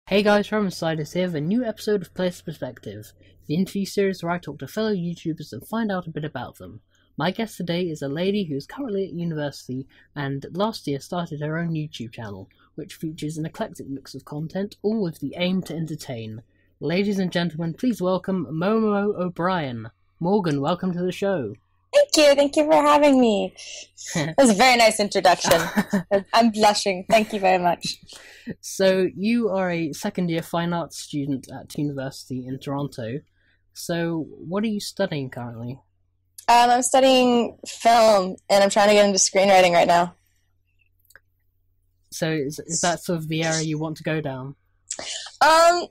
Hey guys, Roman Sliders here with a new episode of Place Perspective, the interview series where I talk to fellow YouTubers and find out a bit about them. My guest today is a lady who is currently at university and last year started her own YouTube channel, which features an eclectic mix of content, all with the aim to entertain. Ladies and gentlemen, please welcome Momo O'Brien. Morgan, welcome to the show. Thank you for having me. That was a very nice introduction. I'm blushing. Thank you very much. So, you are a second-year fine arts student at university in Toronto. So, what are you studying currently? I'm studying film, and I'm trying to get into screenwriting right now. So, is that sort of the area you want to go down? I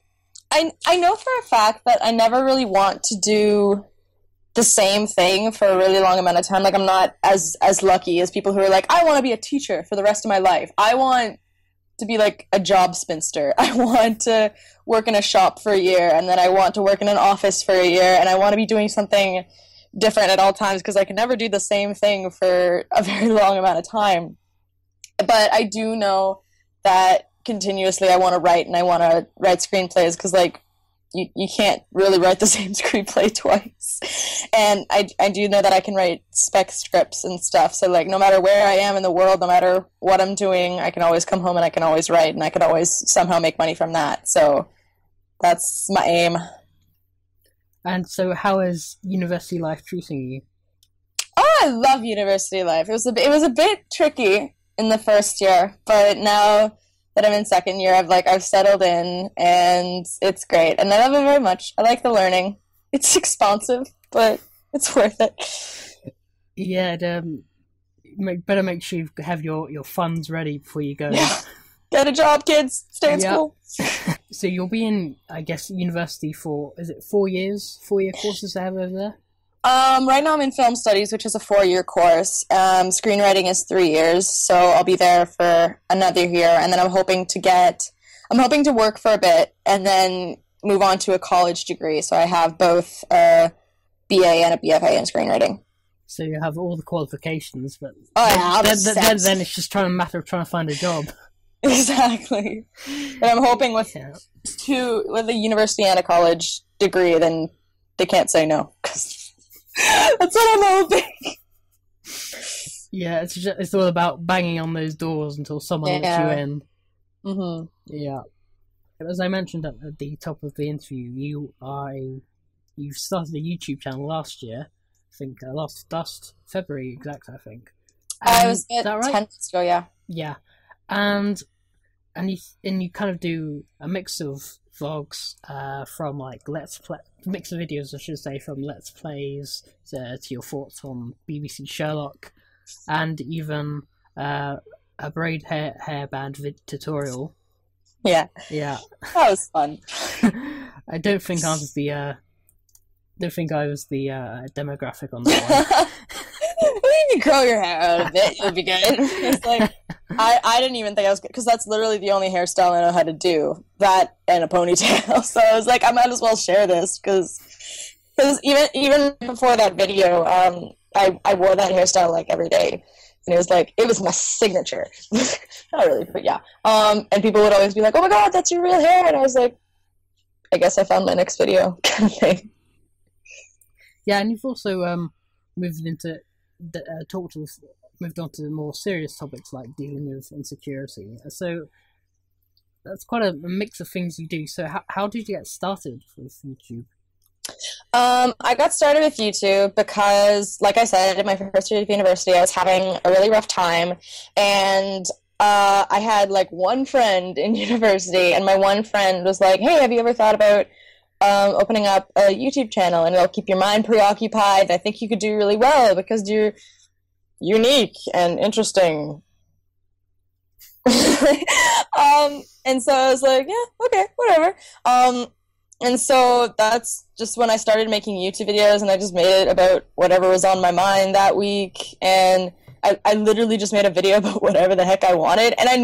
know for a fact that I never really want to do the same thing for a really long amount of time. Like, I'm not as lucky as people who are like, I want to be a teacher for the rest of my life. I want to be like a job spinster. I want to work in a shop for a year, and then I want to work in an office for a year, and I want to be doing something different at all times because I can never do the same thing for a very long amount of time. But I do know that continuously I want to write, and I want to write screenplays because, like, you can't really write the same screenplay twice. And I do know that I can write spec scripts and stuff. So, like, no matter where I am in the world, no matter what I'm doing, I can always come home and I can always write, and I can always somehow make money from that. So that's my aim. And so how is university life treating you? Oh, I love university life. It was a bit tricky in the first year, but now that I'm in second year, I've settled in, and it's great, and I love it very much. I like the learning. It's expensive, but it's worth it. Yeah, better make sure you have your funds ready before you go. Yeah. Get a job, kids. Stay in school. So you'll be in, I guess, university for, is it 4 years? 4-year courses they have over there? Right now I'm in film studies, which is a 4-year course. Screenwriting is 3 years, so I'll be there for another year, and then I'm hoping to work for a bit and then move on to a college degree. So I have both a BA and a BFA in screenwriting. So you have all the qualifications, but then it's just a matter of trying to find a job. Exactly. But I'm hoping with a university and a college degree, then they can't say no. That's what I'm hoping. Yeah, it's all about banging on those doors until someone lets you in. Mm-hmm. Yeah. As I mentioned at the top of the interview, you started a YouTube channel last year. I think last February exact. I think. I was is that right? 10 months ago. Yeah. Yeah, and you kind of do a mix of vlogs from like mix of videos, I should say, from let's plays to your thoughts on BBC Sherlock, and even a braid hairband tutorial. Yeah, that was fun. I don't think I was the demographic on that one. You can curl your hair out a bit, you'll be good. It's like I didn't even think I was good, because that's literally the only hairstyle I know how to do, that and a ponytail. So I was like, I might as well share this, because even before that video, I wore that hairstyle like every day, and it was my signature. Not really, but yeah. And people would always be like, oh my god, that's your real hair, and I was like, I guess I found my next video kind of thing. Yeah, and you've also moved on to more serious topics like dealing with insecurity. So that's quite a mix of things you do. So how did you get started with YouTube? I got started with YouTube because, like I said, in my first year of university, I was having a really rough time, and I had like one friend in university, and my one friend was like, hey, have you ever thought about opening up a YouTube channel, and it'll keep your mind preoccupied? I think you could do really well because you're unique and interesting. And so I was like, yeah, okay, whatever. And so that's just when I started making YouTube videos, and I just made it about whatever was on my mind that week, and I literally just made a video about whatever the heck I wanted, and I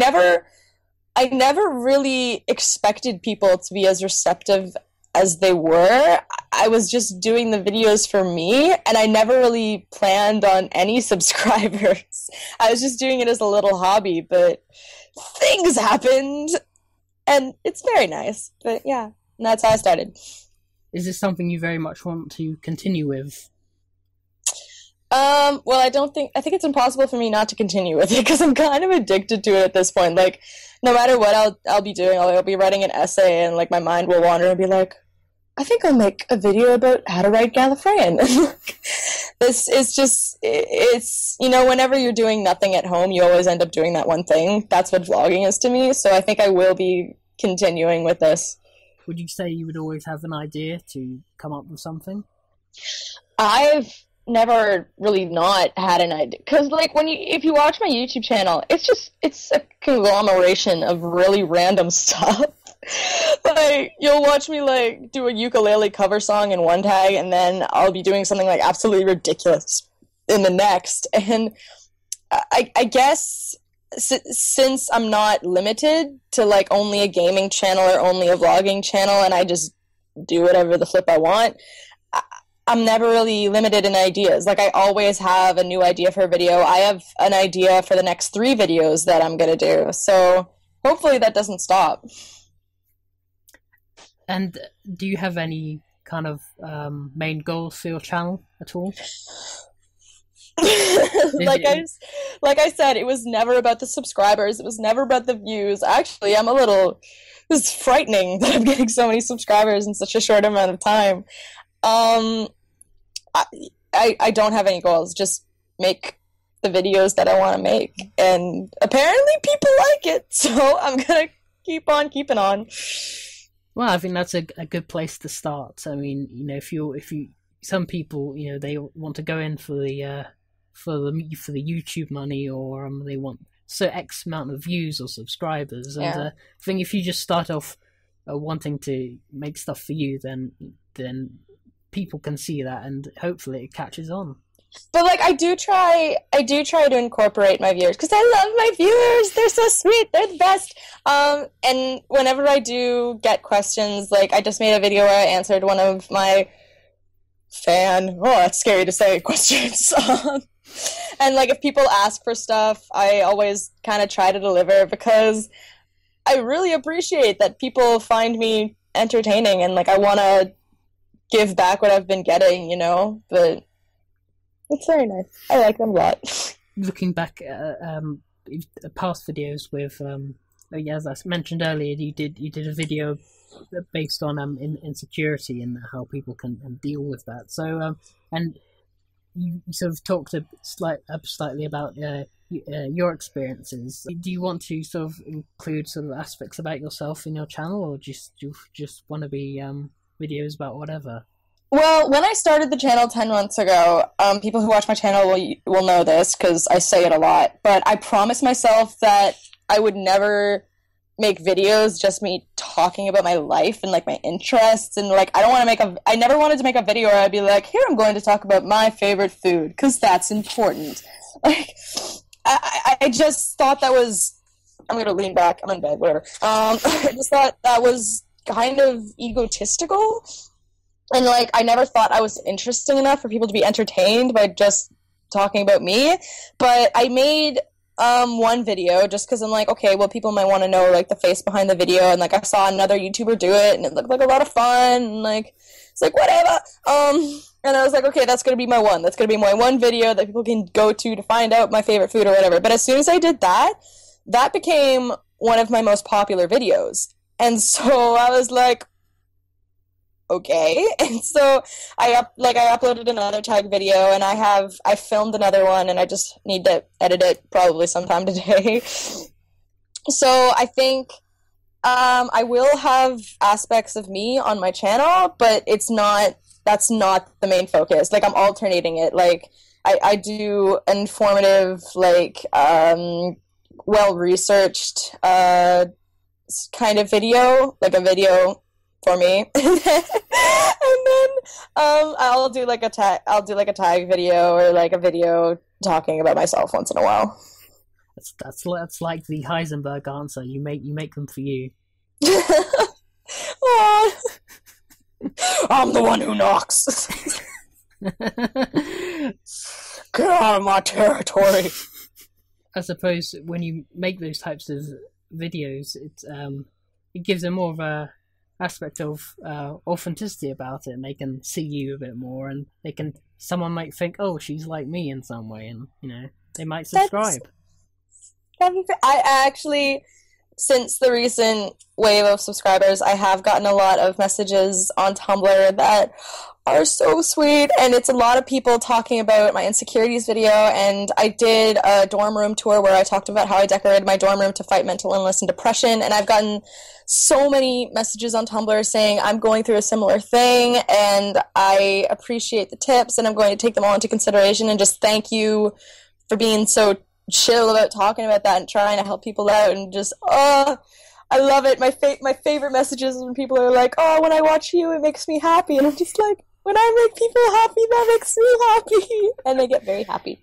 never really expected people to be as receptive as they were. I was just doing the videos for me, and I never really planned on any subscribers. I was just doing it as a little hobby, but things happened, and it's very nice. But yeah, and that's how I started. Is this something you very much want to continue with? Well, I think it's impossible for me not to continue with it because I'm kind of addicted to it at this point. Like, no matter what I'll be doing, I'll be writing an essay and like my mind will wander and be like, I think I'll make a video about how to write Gallifreyan. This is just, it's, you know, whenever you're doing nothing at home, you always end up doing that one thing. That's what vlogging is to me. So I think I will be continuing with this. Would you say you would always have an idea to come up with something? I've never really not had an idea because like if you watch my YouTube channel, it's a conglomeration of really random stuff. Like you'll watch me like do a ukulele cover song in one tag and then I'll be doing something like absolutely ridiculous in the next. And I guess since I'm not limited to like only a gaming channel or only a vlogging channel and I just do whatever the flip I want, I'm never really limited in ideas. Like, I always have a new idea for a video. I have an idea for the next 3 videos that I'm going to do. So, hopefully that doesn't stop. And do you have any kind of main goals for your channel at all? like I said, it was never about the subscribers. It was never about the views. Actually, it's frightening that I'm getting so many subscribers in such a short amount of time. I don't have any goals. Just make the videos that I want to make, and apparently people like it. So I'm gonna keep on keeping on. Well, I think that's a good place to start. I mean, you know, if you some people, you know, they want to go in for the YouTube money, or they want X amount of views or subscribers, and I think if you just start off wanting to make stuff for you, then people can see that and hopefully it catches on. But like I do try to incorporate my viewers because I love my viewers. They're so sweet. They're the best. And whenever I do get questions, like I just made a video where I answered one of my that's scary to say, questions. And like if people ask for stuff, I always kind of try to deliver because I really appreciate that people find me entertaining and like I want to give back what I've been getting, you know, but it's very nice. I like them a lot. Looking back at past videos with, as I mentioned earlier, you did a video based on insecurity and how people can deal with that. So, and you sort of talked slightly about your experiences. Do you want to sort of include sort of aspects about yourself in your channel, or do you just want to be videos about whatever? Well, when I started the channel 10 months ago, people who watch my channel will know this because I say it a lot, but I promised myself that I would never make videos just me talking about my life and like my interests, and like I never wanted to make a video where I'd be like, here I'm going to talk about my favorite food because that's important. Like I just thought that was, I'm gonna lean back, I'm in bed, whatever. I just thought that was kind of egotistical. And, like, I never thought I was interesting enough for people to be entertained by just talking about me. But I made one video just because I'm like, okay, well, people might want to know, like, the face behind the video. And, like, I saw another YouTuber do it, and it looked like a lot of fun. And, like, it's like, whatever. And I was like, okay, that's going to be my one. That's going to be my one video that people can go to find out my favorite food or whatever. But as soon as I did that, that became one of my most popular videos. And so I was like, okay. And so I uploaded another tag video, and I filmed another one, and I just need to edit it probably sometime today. So I think I will have aspects of me on my channel, but that's not the main focus. Like, I'm alternating it. Like, I do informative, like, well-researched kind of video, like a video for me. And then I'll do like a tag video or like a video talking about myself once in a while. That's like the Heisenberg answer. You make them for you. I'm the one who knocks. Get out of my territory. I suppose when you make those types of videos, it's it gives them more of a aspect of authenticity about it, and they can see you a bit more, and someone might think, oh, she's like me in some way, and they might subscribe. I actually, since the recent wave of subscribers, I have gotten a lot of messages on Tumblr that are so sweet, and it's a lot of people talking about my insecurities video, and I did a dorm room tour where I talked about how I decorated my dorm room to fight mental illness and depression, and I've gotten so many messages on Tumblr saying I'm going through a similar thing, and I appreciate the tips, and I'm going to take them all into consideration, and just thank you for being so chill about talking about that and trying to help people out, and just, I love it. My favorite messages when people are like, oh, when I watch you, it makes me happy, and I'm just like, when I make people happy, that makes me happy. And they get very happy.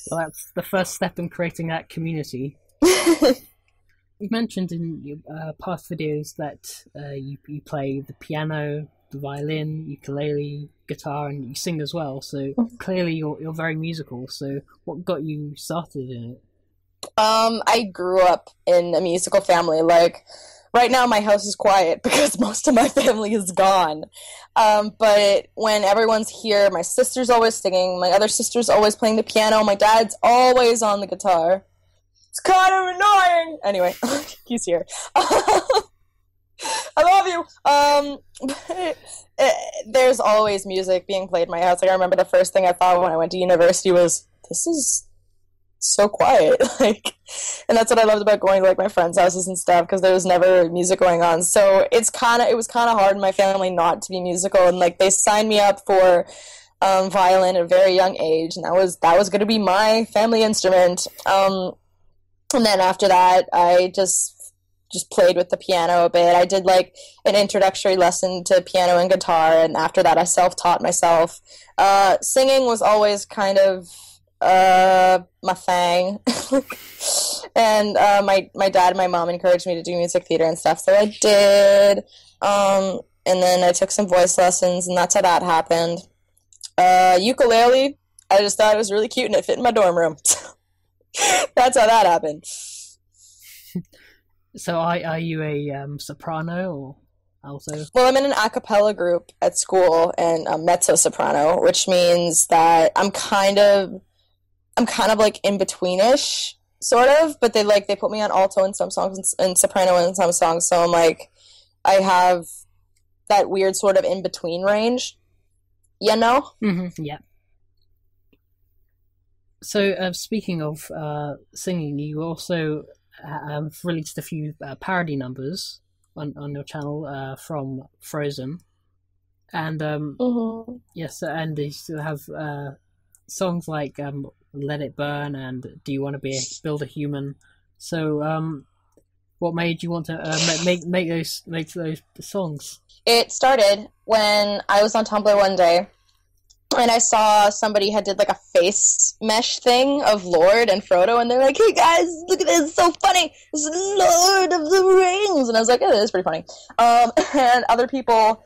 Well, that's the first step in creating that community. You mentioned in your past videos that you play the piano, the violin, ukulele, guitar, and you sing as well. So clearly you're very musical. So what got you started in it? I grew up in a musical family. Like, right now my house is quiet because most of my family is gone. But when everyone's here, my sister's always singing, my other sister's always playing the piano, my dad's always on the guitar. It's kind of annoying! Anyway, he's here. I love you! There's always music being played in my house. Like, I remember the first thing I thought when I went to university was, this is so quiet. Like, and that's what I loved about going to like my friends' houses and stuff, because there was never music going on. So it was kind of hard in my family not to be musical, and like they signed me up for violin at a very young age, and that was going to be my family instrument. And then after that, I just played with the piano a bit. I did like an introductory lesson to piano and guitar, and after that I self-taught myself. Singing was always kind of my thing. And my dad and my mom encouraged me to do music theater and stuff, so I did. And then I took some voice lessons, and that's how that happened. Ukulele, I just thought it was really cute and it fit in my dorm room. That's how that happened. So are you a soprano or alto? Well, I'm in an a cappella group at school, and I'm mezzo-soprano, which means that I'm kind of like in betweenish, sort of, but they put me on alto in some songs and soprano in some songs, so I'm like, I have that weird sort of in between range, you know? Mm-hmm, yeah. So, speaking of singing, you also have released a few parody numbers on your channel from Frozen, and yes, and they still have songs like "Let It Burn" and "Do You Want to Build a Human?" So, what made you want to make those songs? It started when I was on Tumblr one day, and I saw somebody had did like a face mesh thing of Lord and Frodo, and they're like, "Hey guys, look at this, it's so funny! It's Lord of the Rings!" And I was like, "Oh, that is pretty funny." And other people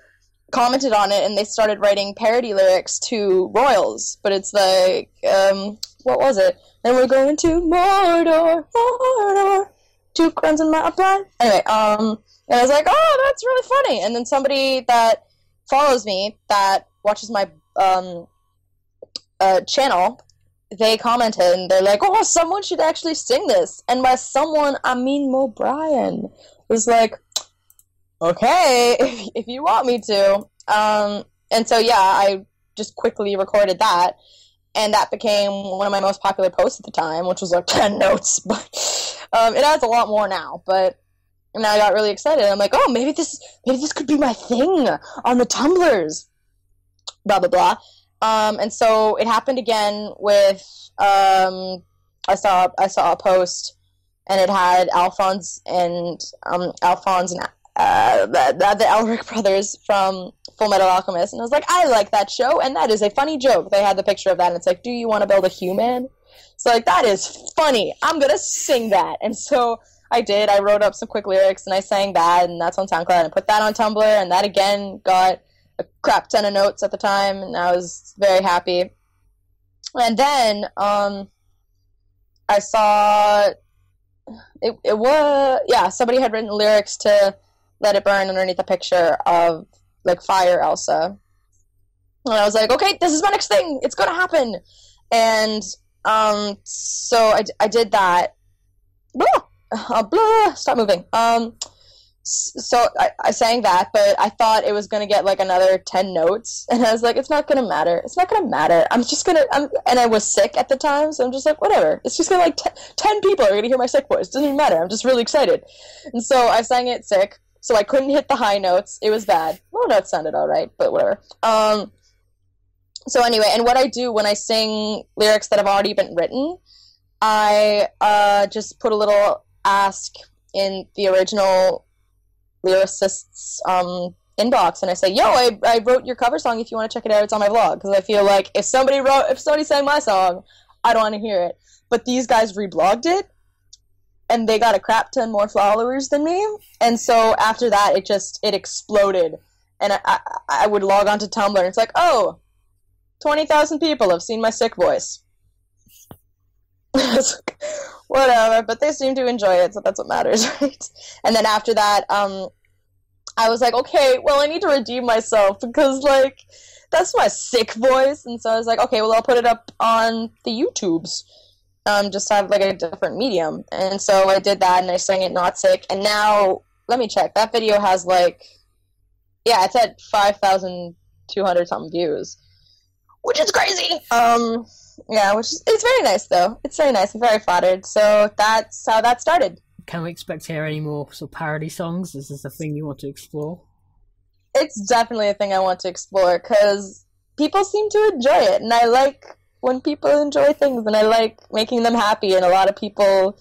commented on it, and they started writing parody lyrics to Royals, but it's like, what was it? "And we're going to Mordor, Mordor, 2 crowns in my blood." Anyway, and I was like, "Oh, that's really funny." And then somebody that follows me, that watches my channel, they commented, and they're like, "Oh, someone should actually sing this." And by someone, I mean Brien. Was like, "Okay, if you want me to." And so, yeah, I just quickly recorded that, and that became one of my most popular posts at the time, which was like 10 notes, but it has a lot more now. But and I got really excited. I'm like, "Oh, maybe this could be my thing on the Tumblrs." Blah blah blah. And so it happened again with I saw a post, and it had Alphonse and the Elric brothers from Full Metal Alchemist, and I was like, I like that show, and that is a funny joke. They had the picture of that, and it's like, "Do you want to build a human?" So like, that is funny. I'm gonna sing that. And so I did. I wrote up some quick lyrics, and I sang that, and that's on SoundCloud, and I put that on Tumblr, and that again got a crap ton of notes at the time, and I was very happy. And then I saw it was, yeah, somebody had written lyrics to Let It Burn underneath a picture of, like, Fire Elsa. And I was like, okay, this is my next thing. It's going to happen. And so I did that. Stop moving. So I sang that, but I thought it was going to get like another 10 notes, and I was like, it's not going to matter. It's not going to matter. And I was sick at the time, so I'm just like, whatever. It's just going to like 10 people are going to hear my sick voice. It doesn't even matter. I'm just really excited. And so I sang it sick, so I couldn't hit the high notes. It was bad. Low notes sounded all right, but whatever. So anyway, and what I do when I sing lyrics that have already been written, I just put a little ask in the original lyricist's inbox, and I say, yo, I wrote your cover song. If you want to check it out, it's on my vlog. Because I feel like if somebody sang my song, I don't want to hear it. But these guys reblogged it, and they got a crap ton more followers than me. And so after that, it exploded. And I would log on to Tumblr, and it's like, oh, 20,000 people have seen my sick voice. Whatever, but they seem to enjoy it, so that's what matters, right? And then after that, I was like, okay, well, I need to redeem myself, because, like, that's my sick voice. And so I was like, okay, well, I'll put it up on the YouTubes, just have, like, a different medium. And so I did that, and I sang it not sick, and now, let me check, that video has, like, yeah, it's at 5,200 something views, which is crazy. Yeah, it's very nice, though. It's very nice. I'm very flattered. So that's how that started. Can we expect to hear any more sort of parody songs? Is this a thing you want to explore? It's definitely a thing I want to explore, because people seem to enjoy it, and I like when people enjoy things, and I like making them happy, and a lot of people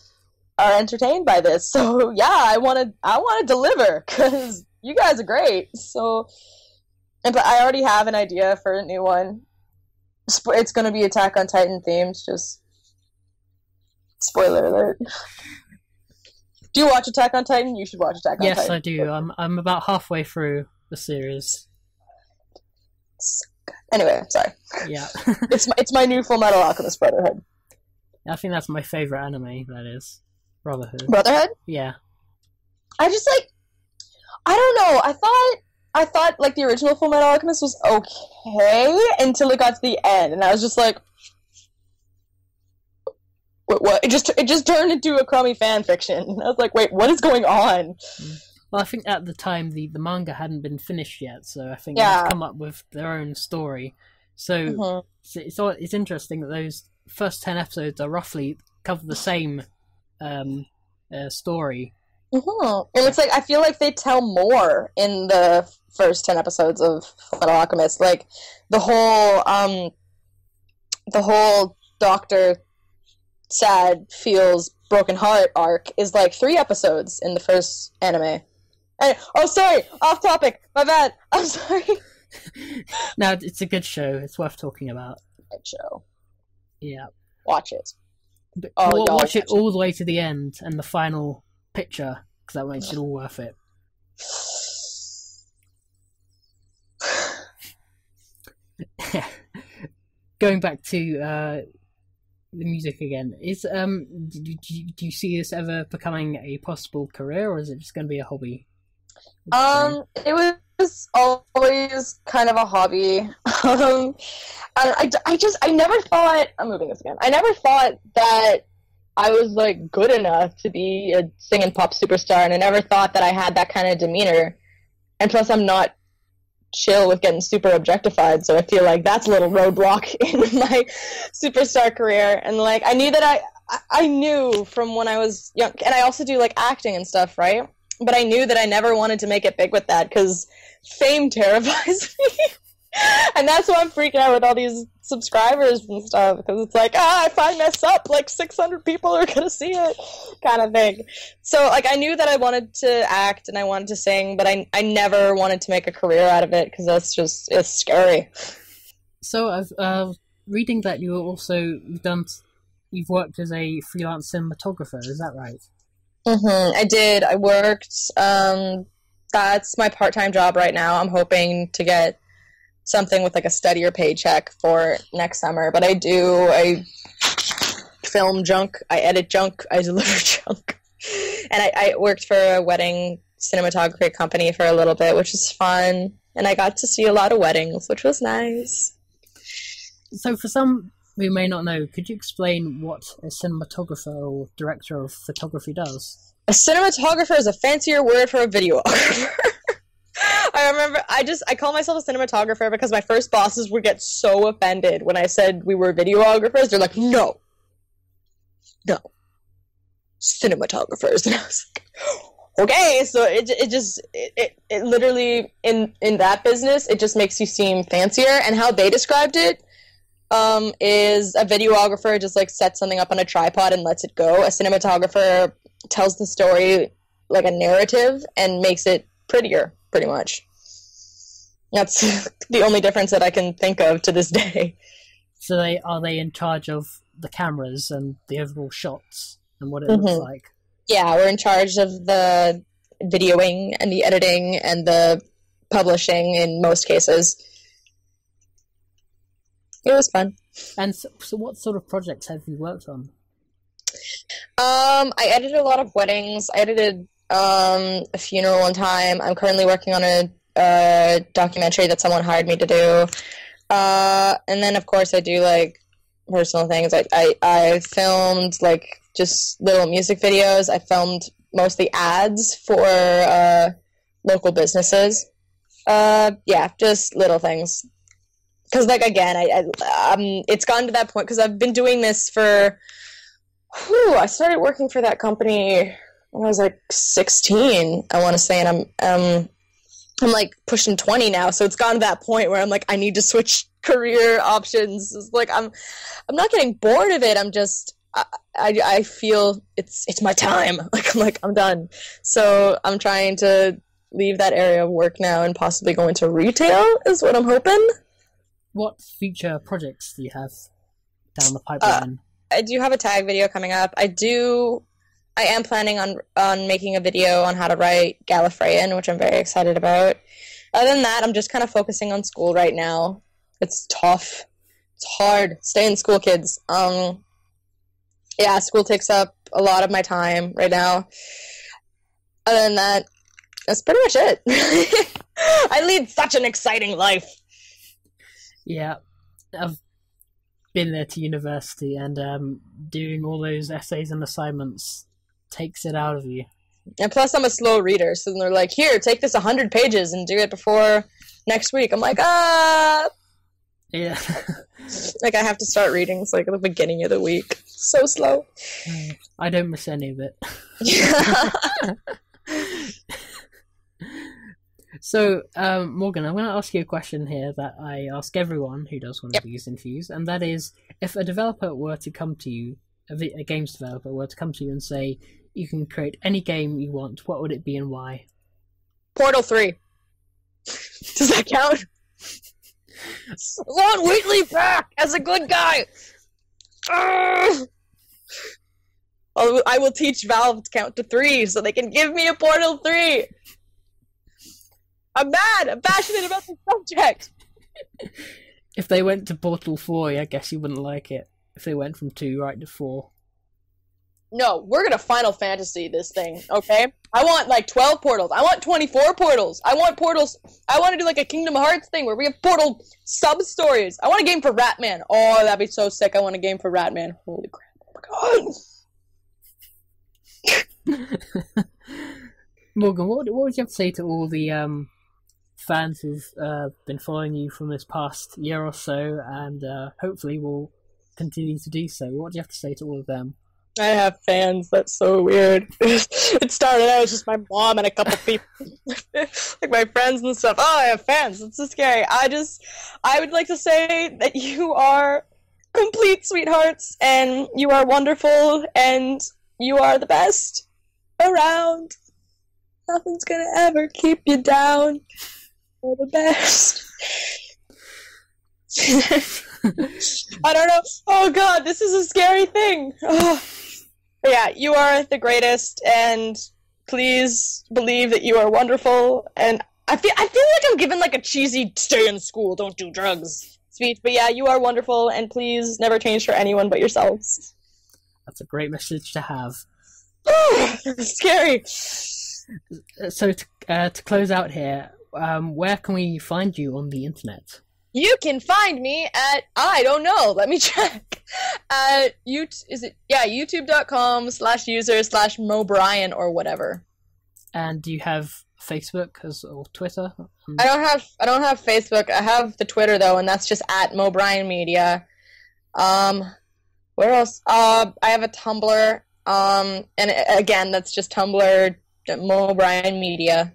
are entertained by this. So yeah, I want to deliver, because you guys are great. So, but I already have an idea for a new one. It's going to be Attack on Titan themed, just spoiler alert. Do you watch Attack on Titan? You should watch Attack on Titan. Yes, I do. I'm about halfway through the series. Anyway, sorry. Yeah. it's my new Full Metal Alchemist Brotherhood. I think that's my favourite anime, that is. Brotherhood. Brotherhood? Yeah. I just, like, I don't know, I thought, like, the original Full Metal Alchemist was okay until it got to the end, and I was just like, what? It just turned into a crummy fan fiction. I was like, wait, what is going on? Well, I think at the time the manga hadn't been finished yet, so I think they've come up with their own story. So it's interesting that those first 10 episodes are roughly cover the same story. And it's like, I feel like they tell more in the first 10 episodes of Fullmetal Alchemist. Like, the whole Doctor Sad feels broken heart arc is like 3 episodes in the first anime. And, oh, sorry, off topic, my bad, I'm sorry. No, it's a good show, it's worth talking about. Good show. Yeah. Watch it. But watch it all the way to the end and the final picture, because that makes it all worth it. Going back to the music again, is do you see this ever becoming a possible career, or is it just going to be a hobby? It was always kind of a hobby. I never thought, I'm moving this again, I never thought that I was, like, good enough to be a singing pop superstar, and I never thought that I had that kind of demeanor. And plus, I'm not chill with getting super objectified, so I feel like that's a little roadblock in my superstar career. And, like, I knew that I knew from when I was young, and I also do, like, acting and stuff, right? But I knew that I never wanted to make it big with that, because fame terrifies me. And that's why I'm freaking out with all these subscribers and stuff, because it's like, if I mess up, like, 600 people are gonna see it, kind of thing. So, like, I knew that I wanted to act and I wanted to sing, but I never wanted to make a career out of it, because it's scary. So, I've reading that you've worked as a freelance cinematographer, is that right? I did. I worked, that's my part-time job right now. I'm hoping to get something with, like, a steadier paycheck for next summer, but I film junk, I edit junk, I deliver junk. And I worked for a wedding cinematography company for a little bit, which was fun. And I got to see a lot of weddings, which was nice. So for some who may not know, could you explain what a cinematographer or director of photography does? A cinematographer is a fancier word for a videographer. I remember, I call myself a cinematographer because my first bosses would get so offended when I said we were videographers. They're like, no, cinematographers. And I was like, okay, so it literally, in that business, it just makes you seem fancier. And how they described it is a videographer just like sets something up on a tripod and lets it go. A cinematographer tells the story like a narrative and makes it prettier, pretty much. That's the only difference that I can think of to this day. So are they in charge of the cameras and the overall shots and what it looks like? Yeah, we're in charge of the videoing and the editing and the publishing in most cases. It was fun. And so what sort of projects have you worked on? I edited a lot of weddings. I edited a funeral one time. I'm currently working on a documentary that someone hired me to do. And then, of course, I do, like, personal things. I filmed, like, just little music videos. I filmed mostly ads for local businesses. Yeah, just little things. Because, like, again, it's gotten to that point, because I've been doing this for... I started working for that company when I was, like, 16, I want to say, and I'm like pushing 20 now, so it's gotten to that point where I'm like, I need to switch career options. It's like I'm not getting bored of it. I'm just I feel it's my time. I'm done. So I'm trying to leave that area of work now and possibly go into retail is what I'm hoping. What future projects do you have down the pipeline? I do have a tag video coming up. I am planning on making a video on how to write Gallifreyan, which I'm very excited about. Other than that, I'm just kind of focusing on school right now. It's tough. It's hard. Stay in school, kids. Yeah, school takes up a lot of my time right now. Other than that, that's pretty much it. I lead such an exciting life. Yeah, I've been there to university, and doing all those essays and assignments takes it out of you. And plus I'm a slow reader, so they're like, here, take this 100 pages and do it before next week. I'm like, Yeah. Like, I have to start reading. It's like at the beginning of the week. So slow. I don't miss any of it. So, Morgan, I'm going to ask you a question here that I ask everyone who does one of these interviews, and that is, if a developer were to come to you, a games developer were to come to you and say, you can create any game you want, what would it be and why? Portal 3. Does that count? Ron Wheatley back as a good guy! I will teach Valve to count to 3 so they can give me a Portal 3! I'm mad! I'm passionate about this subject! If they went to Portal 4, I guess you wouldn't like it. If they went from 2 right to 4. No, we're gonna Final Fantasy this thing, okay? I want, like, 12 portals. I want 24 portals. I want portals. I want to do, like, a Kingdom Hearts thing where we have portal sub-stories. I want a game for Ratman. Oh, that'd be so sick. I want a game for Ratman. Holy crap. Oh my god! Morgan, what would you have to say to all the fans who've been following you from this past year or so, and hopefully will continue to do so? What do you have to say to all of them? I have fans. That's so weird. It started out as just my mom and a couple people, like my friends and stuff. Oh, I have fans. It's so scary. I would like to say that you are complete sweethearts, and you are wonderful, and you are the best around. Nothing's gonna ever keep you down. You're the best. I don't know. Oh god, this is a scary thing. Oh. But yeah, you are the greatest, and please believe that you are wonderful. And I feel like I'm given like a cheesy "stay in school, don't do drugs" speech. But yeah, you are wonderful, and please never change for anyone but yourselves. That's a great message to have. Scary. So to close out here, where can we find you on the internet? You can find me at, I don't know, let me check. At youtube.com/user/MoBrien or whatever. And do you have Facebook or Twitter? I don't have Facebook. I have the Twitter though, and that's just at MoBrien Media. Where else? I have a Tumblr. And again, that's just Tumblr, MoBrien Media.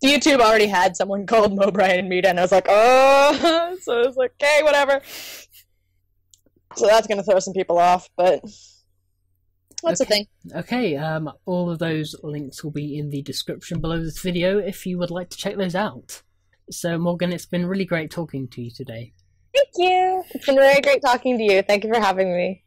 YouTube already had someone called MoBrien Media, and I was like, oh, so I was like, okay, whatever. So that's gonna throw some people off, but that's the thing. Okay, all of those links will be in the description below this video if you would like to check those out. So Morgan, it's been really great talking to you today. Thank you. It's been very great talking to you. Thank you for having me.